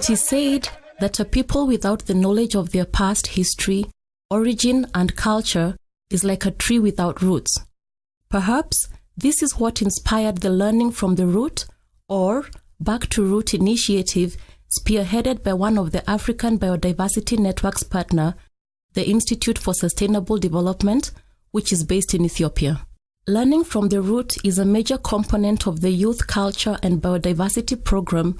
It is said that a people without the knowledge of their past history, origin, and culture is like a tree without roots. Perhaps this is what inspired the Learning from the Root or Back to Root initiative spearheaded by one of the African Biodiversity Network's partner, the Institute for Sustainable Development, which is based in Ethiopia. Learning from the Root is a major component of the Youth Culture and Biodiversity Program,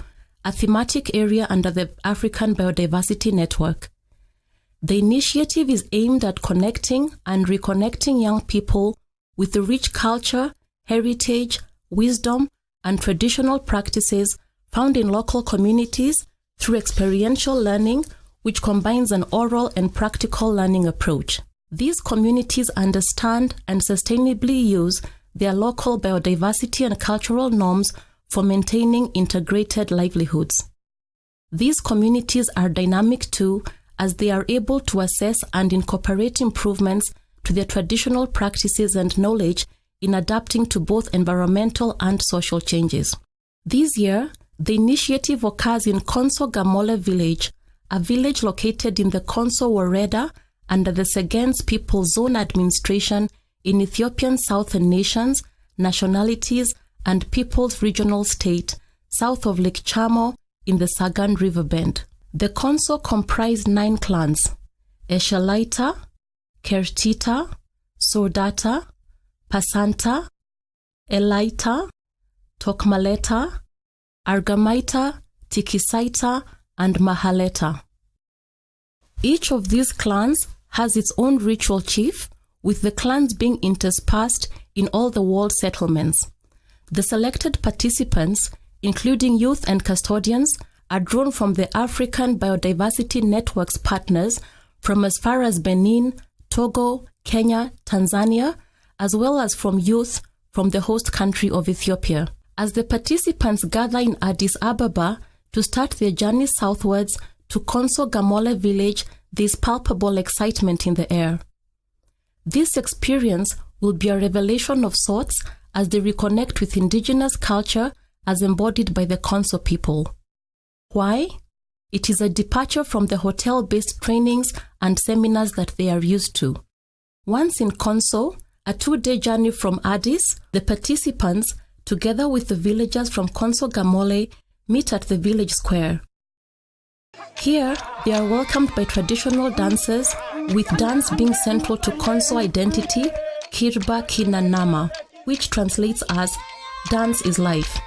a thematic area under the African Biodiversity Network. The initiative is aimed at connecting and reconnecting young people with the rich culture, heritage, wisdom, and traditional practices found in local communities through experiential learning, which combines an oral and practical learning approach. These communities understand and sustainably use their local biodiversity and cultural norms for maintaining integrated livelihoods. These communities are dynamic too, as they are able to assess and incorporate improvements to their traditional practices and knowledge in adapting to both environmental and social changes. This year, the initiative occurs in Konso Gamole village, a village located in the Konso Woreda under the Segens People's Zone Administration in Ethiopian Southern Nations, Nationalities, and People's Regional State, south of Lake Chamo in the Sagan River Bend. The Konso comprise 9 clans: Eshalaita, Kertita, Sordata, Pasanta, Elaita, Tokmaleta, Argamaita, Tikisaita, and Mahaleta. Each of these clans has its own ritual chief, with the clans being interspersed in all the walled settlements. The selected participants, including youth and custodians, are drawn from the African Biodiversity Network's partners from as far as Benin, Togo, Kenya, Tanzania, as well as from youth from the host country of Ethiopia. As the participants gather in Addis Ababa to start their journey southwards to Konso Gamole village, there is palpable excitement in the air. This experience will be a revelation of sorts as they reconnect with indigenous culture as embodied by the Konso people. Why? It is a departure from the hotel-based trainings and seminars that they are used to. Once in Konso, a 2-day journey from Addis, the participants, together with the villagers from Konso Gamole, meet at the village square. Here, they are welcomed by traditional dances, with dance being central to Konso identity, Kirba Kina Nama, which translates as "Dance is life."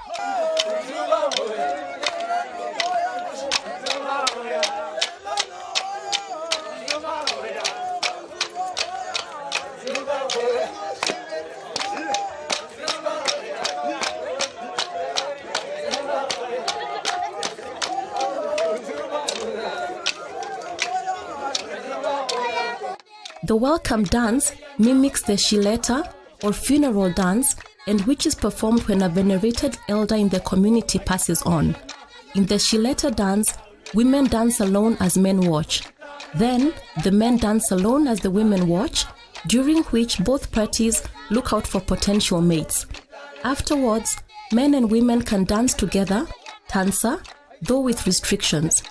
The welcome dance mimics the shileta, or funeral dance, and which is performed when a venerated elder in the community passes on. In the shileta dance, women dance alone as men watch. Then, the men dance alone as the women watch, during which both parties look out for potential mates. Afterwards, men and women can dance together, tansa, though with restrictions.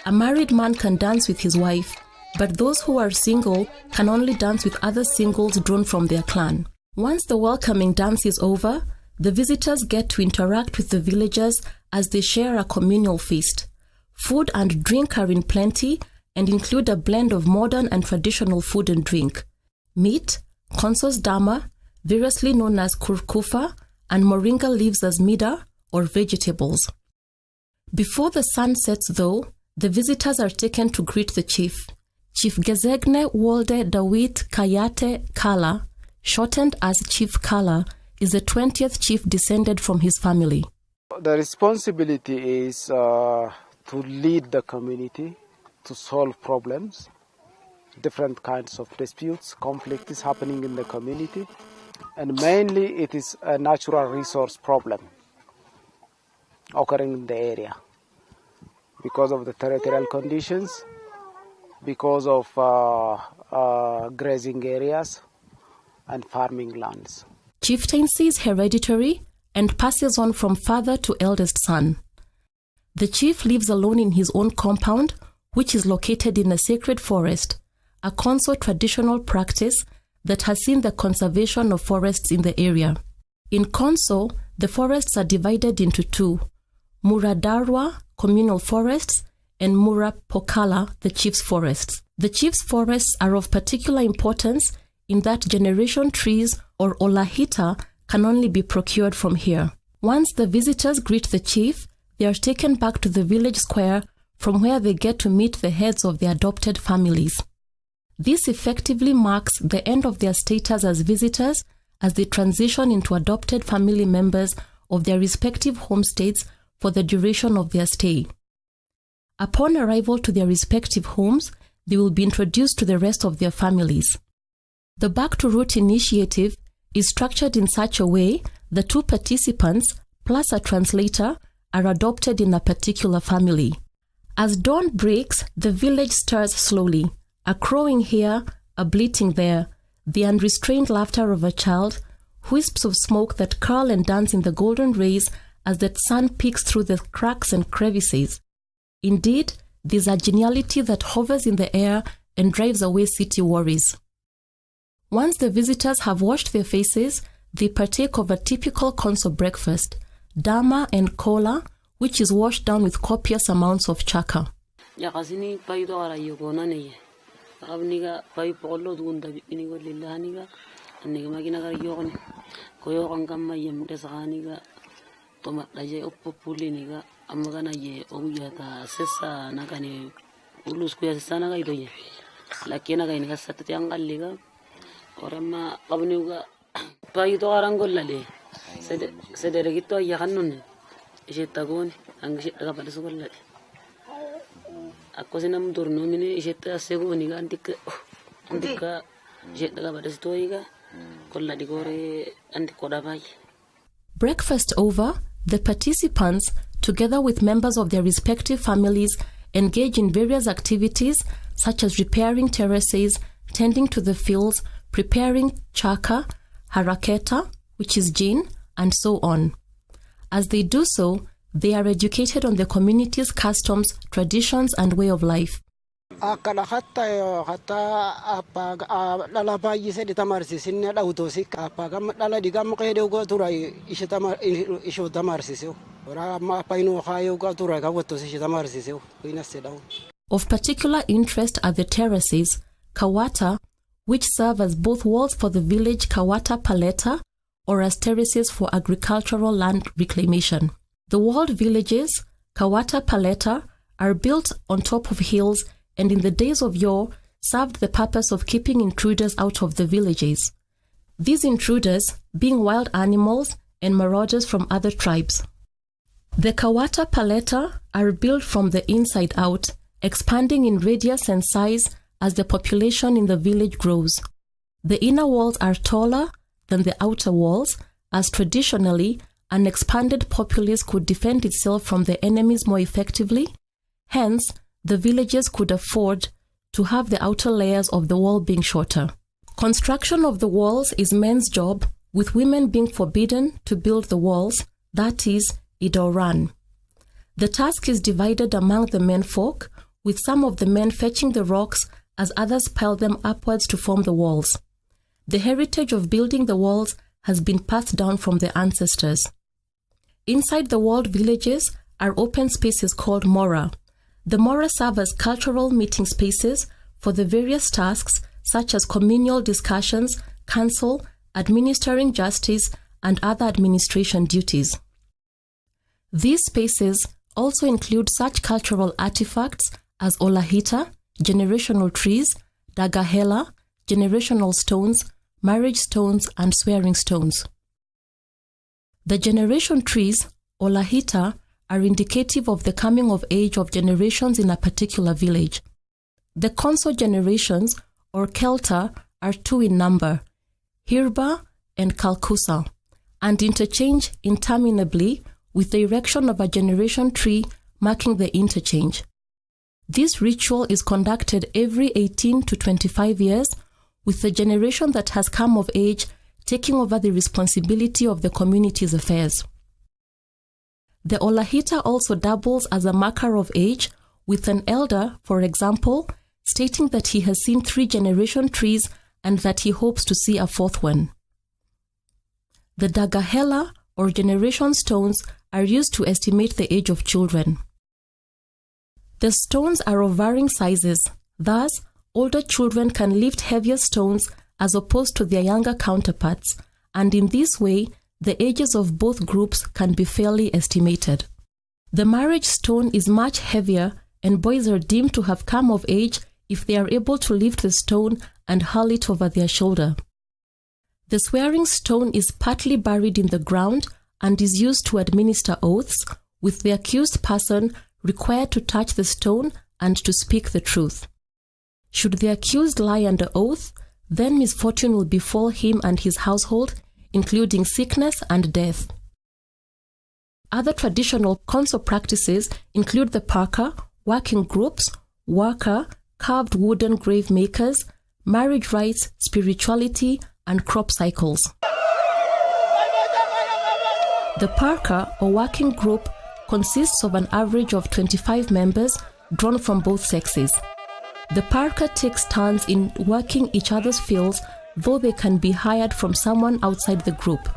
A married man can dance with his wife, but those who are single can only dance with other singles drawn from their clan. Once the welcoming dance is over, the visitors get to interact with the villagers as they share a communal feast. Food and drink are in plenty and include a blend of modern and traditional food and drink: meat, Konso's dama, variously known as kurkufa, and moringa leaves as mida, or vegetables. Before the sun sets though, the visitors are taken to greet the chief. Chief Gezegne Wolde Dawit Kayate Kala, shortened as Chief Kala, is the 20th chief descended from his family. The responsibility is to lead the community, to solve problems, different kinds of disputes, conflict is happening in the community, and mainly it is a natural resource problem occurring in the area because of the territorial conditions, because of grazing areas and farming lands. Chieftaincy is hereditary and passes on from father to eldest son. The chief lives alone in his own compound, which is located in a sacred forest, a Konso traditional practice that has seen the conservation of forests in the area. In Konso, the forests are divided into two: Muradarwa, communal forests, and Mura Pokala, the chief's forests. The chief's forests are of particular importance in that generation trees or olahita can only be procured from here. Once the visitors greet the chief, they are taken back to the village square from where they get to meet the heads of the adopted families. This effectively marks the end of their status as visitors as they transition into adopted family members of their respective homestates for the duration of their stay. Upon arrival to their respective homes, they will be introduced to the rest of their families. The Back to Root initiative is structured in such a way that two participants plus a translator are adopted in a particular family. As dawn breaks, the village stirs slowly, a crowing here, a bleating there, the unrestrained laughter of a child, wisps of smoke that curl and dance in the golden rays as the sun peeks through the cracks and crevices. Indeed, there's a geniality that hovers in the air and drives away city worries. Once the visitors have washed their faces, they partake of a typical Konso breakfast, dama and kola, which is washed down with copious amounts of chaka. Breakfast over, the participants, together with members of their respective families, engage in various activities such as repairing terraces, tending to the fields, preparing chaka, haraketa, which is gin, and so on. As they do so, they are educated on the community's customs, traditions, and way of life. Of particular interest are the terraces, kawata, which serve as both walls for the village kawata paleta or as terraces for agricultural land reclamation. The walled villages, kawata paleta, are built on top of hills and in the days of yore served the purpose of keeping intruders out of the villages. These intruders being wild animals and marauders from other tribes. The kawata paleta are built from the inside out, expanding in radius and size as the population in the village grows. The inner walls are taller than the outer walls, as traditionally an expanded populace could defend itself from the enemies more effectively. Hence, the villages could afford to have the outer layers of the wall being shorter. Construction of the walls is men's job, with women being forbidden to build the walls, that is, idoran. The task is divided among the menfolk, with some of the men fetching the rocks as others pile them upwards to form the walls. The heritage of building the walls has been passed down from the ancestors. Inside the walled villages are open spaces called mora. The mora serve as cultural meeting spaces for the various tasks such as communal discussions, council, administering justice, and other administration duties. These spaces also include such cultural artifacts as olahita, generational trees, dagahela, generational stones, marriage stones, and swearing stones. The generation trees, olahita, are indicative of the coming of age of generations in a particular village. The Konso generations, or Kelta, are two in number, Hirba and Kalkusa, and interchange interminably with the erection of a generation tree marking the interchange. This ritual is conducted every 18 to 25 years, with the generation that has come of age taking over the responsibility of the community's affairs. The Olahita also doubles as a marker of age, with an elder, for example, stating that he has seen 3 generation trees and that he hopes to see a 4th one. The Dagahela, or generation stones, are used to estimate the age of children. The stones are of varying sizes. Thus, older children can lift heavier stones as opposed to their younger counterparts, and in this way, the ages of both groups can be fairly estimated. The marriage stone is much heavier, and boys are deemed to have come of age if they are able to lift the stone and hurl it over their shoulder. The swearing stone is partly buried in the ground and is used to administer oaths, with the accused person required to touch the stone and to speak the truth. Should the accused lie under oath, then misfortune will befall him and his household, including sickness and death. Other traditional Konso practices include the parka, working groups, waka, carved wooden grave makers, marriage rites, spirituality, and crop cycles. The parka, or working group, consists of an average of 25 members drawn from both sexes. The parka takes turns in working each other's fields, though they can be hired from someone outside the group.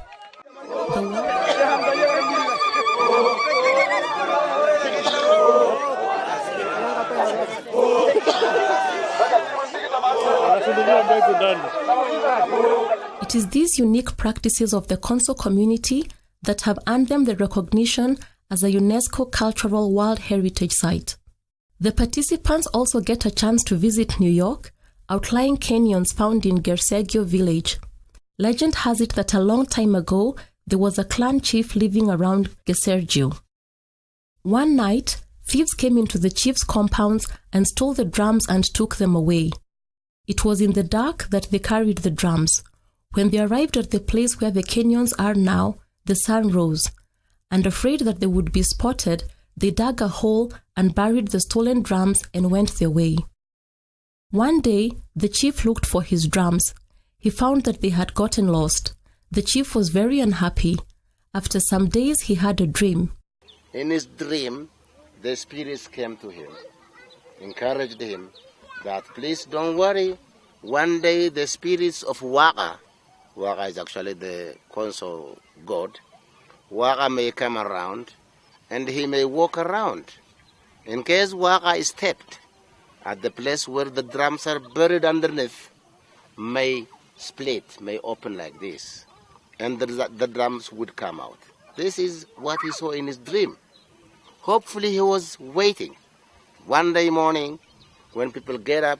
It is these unique practices of the Konso community that have earned them the recognition as a UNESCO Cultural World Heritage Site. The participants also get a chance to visit New York, outlying canyons found in Gersegio village. Legend has it that a long time ago, there was a clan chief living around Gesergio. One night, thieves came into the chief's compounds and stole the drums and took them away. It was in the dark that they carried the drums. When they arrived at the place where the canyons are now, the sun rose, and afraid that they would be spotted, they dug a hole and buried the stolen drums and went their way. One day, the chief looked for his drums. He found that they had gotten lost. The chief was very unhappy. After some days, he had a dream. In his dream, the spirits came to him, encouraged him that please don't worry. One day the spirits of Waka is actually the Konso god, Waka may come around and he may walk around. In case Waka is stepped at the place where the drums are buried underneath, may split, may open like this, and the drums would come out. This is what he saw in his dream. Hopefully he was waiting. One day morning, when people get up,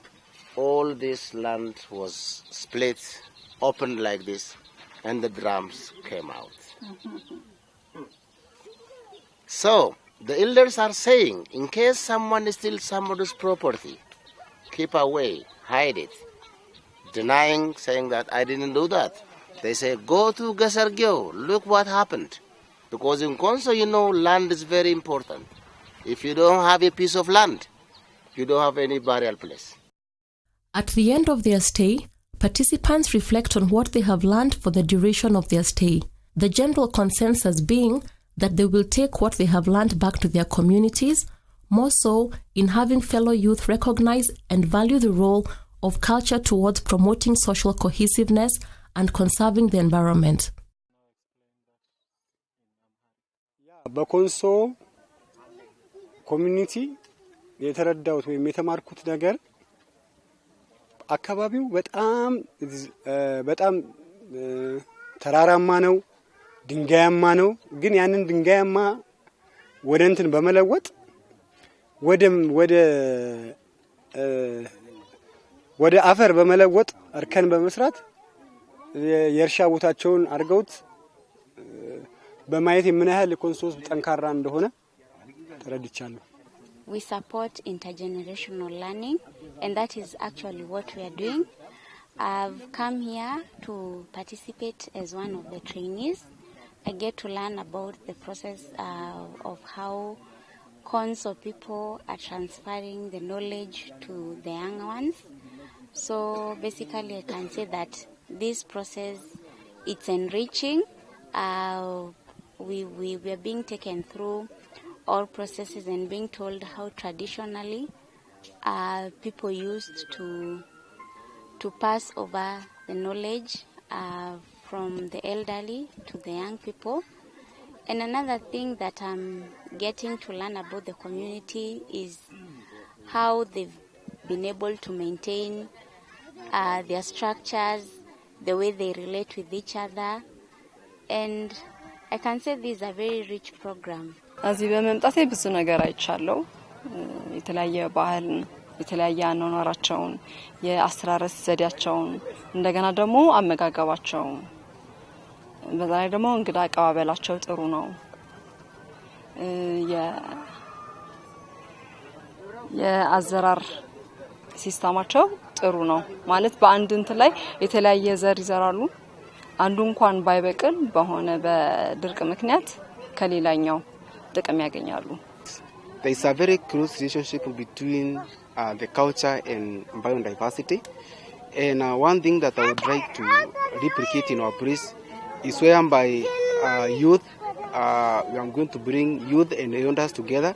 all this land was split, opened like this, and the drums came out. So, the elders are saying, in case someone steals somebody's property, keep away, hide it. Denying, saying that I didn't do that. They say, go to Gasargyo, look what happened. Because in Konso, you know, land is very important. If you don't have a piece of land, you don't have any burial place. At the end of their stay, participants reflect on what they have learned for the duration of their stay, the general consensus being that they will take what they have learned back to their communities, more so in having fellow youth recognize and value the role of culture towards promoting social cohesiveness and conserving the environment. በኮንሶ ኮሚኒቲ የተረዳሁት ወይም የተማርኩት ነገር አካባቢው በጣም ተራራማ ነው፣ ድንጋያማ ነው። ግን ያንን ድንጋያማ ወደ እንትን በመለወጥ ወደ አፈር በመለወጥ እርከን በመስራት የእርሻ ቦታቸውን አድርገውት በማየት ምን ያህል ኮንሶስ ጠንካራ እንደሆነ ተረድቻለሁ። We support intergenerational learning, and that is actually what we are doing. I've come here to participate as one of the trainees. I get to learn about the process of how Konso people are transferring the knowledge to the young ones. So basically I can say that this process, it's enriching. we are being taken through all processes and being told how traditionally people used to pass over the knowledge from the elderly to the young people. And another thing that I'm getting to learn about the community is how they've been able to maintain their structures, the way they relate with each other. And I can say this is a very rich program. እዚህ በመምጣቴ ብዙ ነገር አይቻለሁ። የተለያየ ባህል፣ የተለያየ አኗኗራቸውን፣ የአስተራረስ ዘዴያቸውን፣ እንደገና ደግሞ አመጋገባቸው፣ በዛሬ ደግሞ እንግዳ አቀባበላቸው ጥሩ ነው። የአዘራር ሲስተማቸው ጥሩ ነው። ማለት በአንድ እንትን ላይ የተለያየ ዘር ይዘራሉ። አንዱ እንኳን ባይበቅል በሆነ በድርቅ ምክንያት ከሌላኛው ጥቅም ያገኛሉ። There is a very close relationship between the culture and biodiversity. And one thing that I would like to replicate in our place is whereby youth, we are going to bring youth and elders together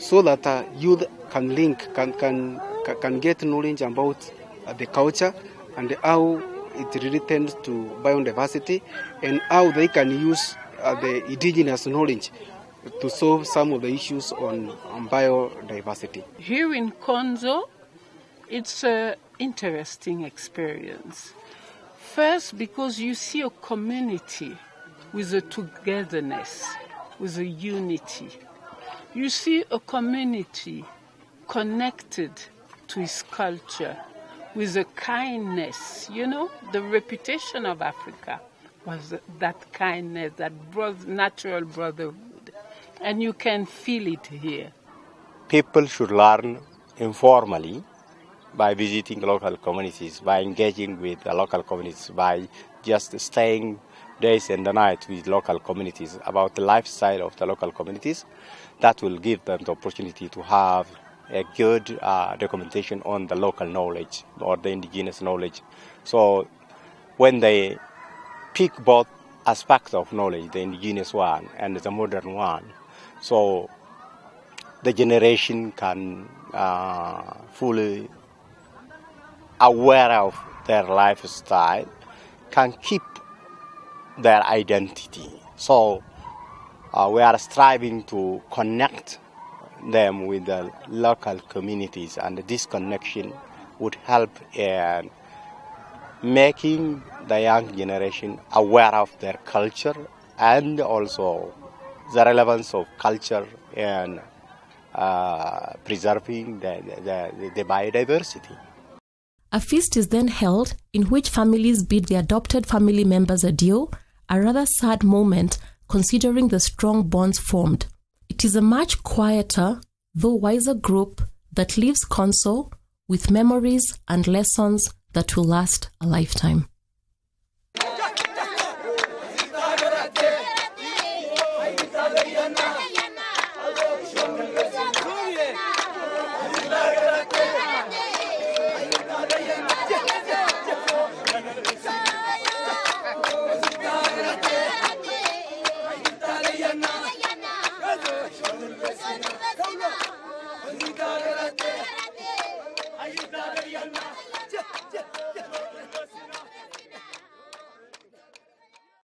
so that youth can link, can get knowledge about the culture and how it relates to biodiversity and how they can use the indigenous knowledge to solve some of the issues on biodiversity. Here in Konso, it's an interesting experience. First, because you see a community with a togetherness, with a unity. You see a community connected to its culture, with a kindness. You know, the reputation of Africa was that kindness, that natural brotherhood. And you can feel it here. People should learn informally by visiting local communities, by engaging with the local communities, by just staying days and the night with local communities about the lifestyle of the local communities. That will give them the opportunity to have a good documentation on the local knowledge or the indigenous knowledge. So when they pick both aspects of knowledge, the indigenous one and the modern one, so the generation can fully aware of their lifestyle, can keep their identity. So we are striving to connect them with the local communities, and this connection would help in making the young generation aware of their culture and also the relevance of culture and preserving the biodiversity. A feast is then held in which families bid the adopted family members adieu, a rather sad moment considering the strong bonds formed. It is a much quieter, though wiser group that leaves Konso with memories and lessons that will last a lifetime.